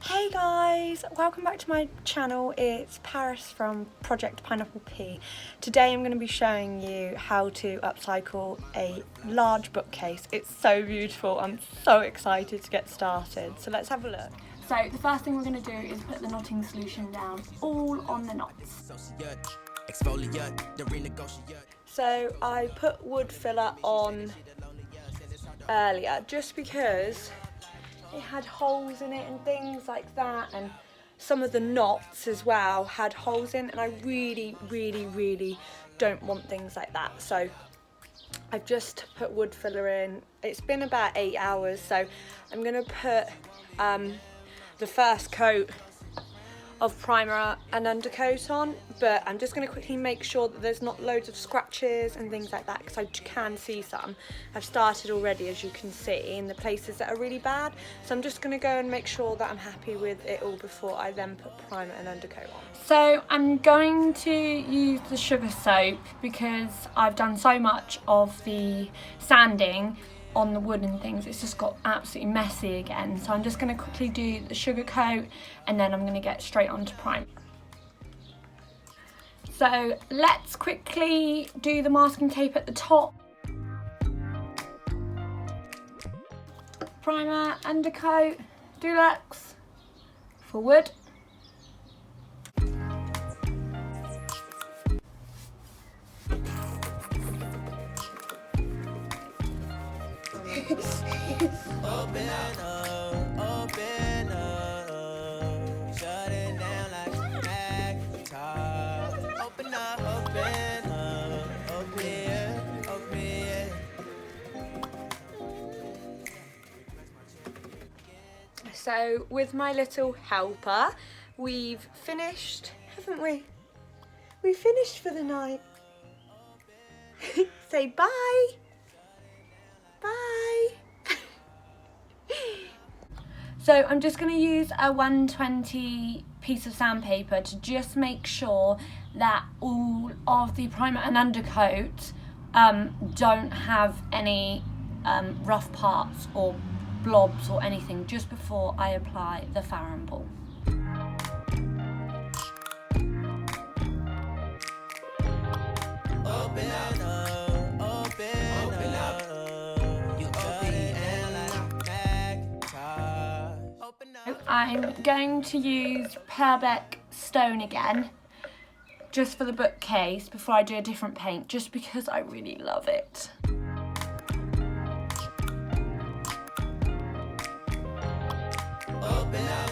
Hey guys, welcome back to my channel. It's Paris from Project Pineapple P. Today I'm going to be showing you how to upcycle a large bookcase. It's so beautiful. I'm so excited to get started. So let's have a look. So the first thing we're going to do is put the knotting solution down all on the knots. So I put wood filler on earlier just because it had holes in it and things like that, and some of the knots as well had holes in, and I really don't want things like that. So I've just put wood filler in. It's been about 8 hours, so I'm going to put the first coat of primer and undercoat on, but I'm just going to quickly make sure that there's not loads of scratches and things like that, because I can see some. I've started already, as you can see, in the places that are really bad, so I'm just going to go and make sure that I'm happy with it all before I then put primer and undercoat on. So I'm going to use the sugar soap because I've done so much of the sanding on the wood and things, it's just got absolutely messy again. So I'm just going to quickly do the sugar coat and then I'm going to get straight onto primer. So let's quickly do the masking tape at the top. Primer, undercoat, deluxe for wood. Open up, shut it down like a Macintosh. Open up, open it. So with my little helper, we've finished, haven't we? We finished for the night. Say bye. Bye. So I'm just going to use a 120 piece of sandpaper to just make sure that all of the primer and undercoat don't have any rough parts or blobs or anything just before I apply the farrow ball. Open up. I'm going to use purbeck stone again, just for the bookcase before I do a different paint, just because I really love it. Open up,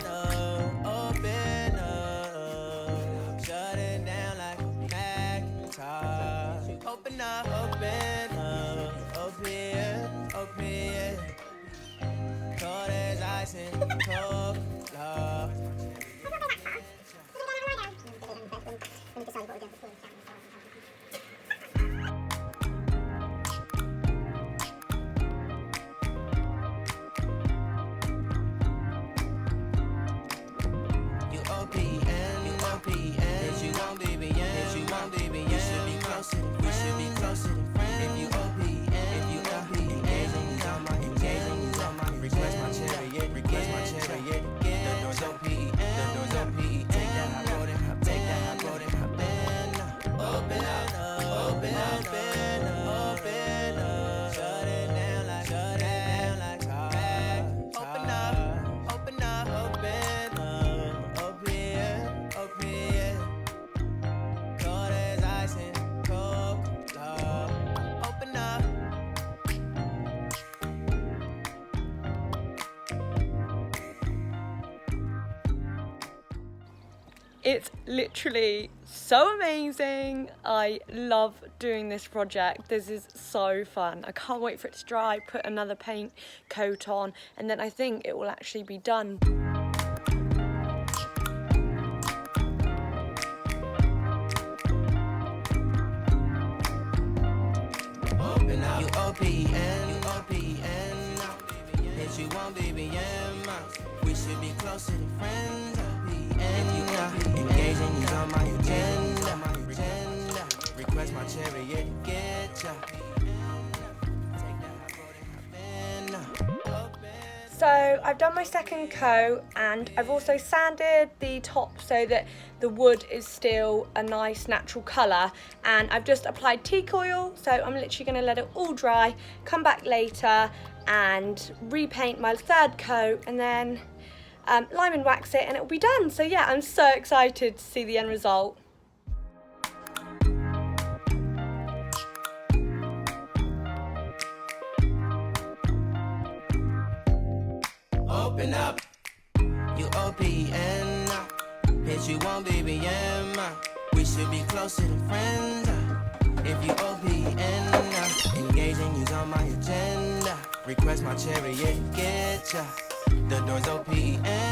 shut it down like a Macintosh. Open up, open it. Cold as ice and cold love. You OPN, if you won't be beyond, you should be closer, we should be closer than friends. If you OPN, engaging on my request my chariot, the doors OPN, take that high road and hop in. Open up, shut it down like talk. Open up, open it. Cold as ice and cold love. Open up. It's literally so amazing. I love doing this project. This is so fun. I can't wait for it to dry, put another paint coat on, and then I think it will actually be done. Open up, you OPN, bitch, you won't be beyond. We should be closer than friends. If you not engaging, he's on my agenda. Request my chariot, get ya. So I've done my second coat, and I've also sanded the top so that the wood is still a nice natural colour, and I've just applied teak oil, so I'm literally going to let it all dry, come back later and repaint my third coat, and then lime and wax it, and it'll be done. So yeah, I'm so excited to see the end result. Open up, you OPN. Hit you on BBM. We should be closer than friends. If you OPN, engaging you's on my agenda. Request my chariot, get ya. The door's OPN.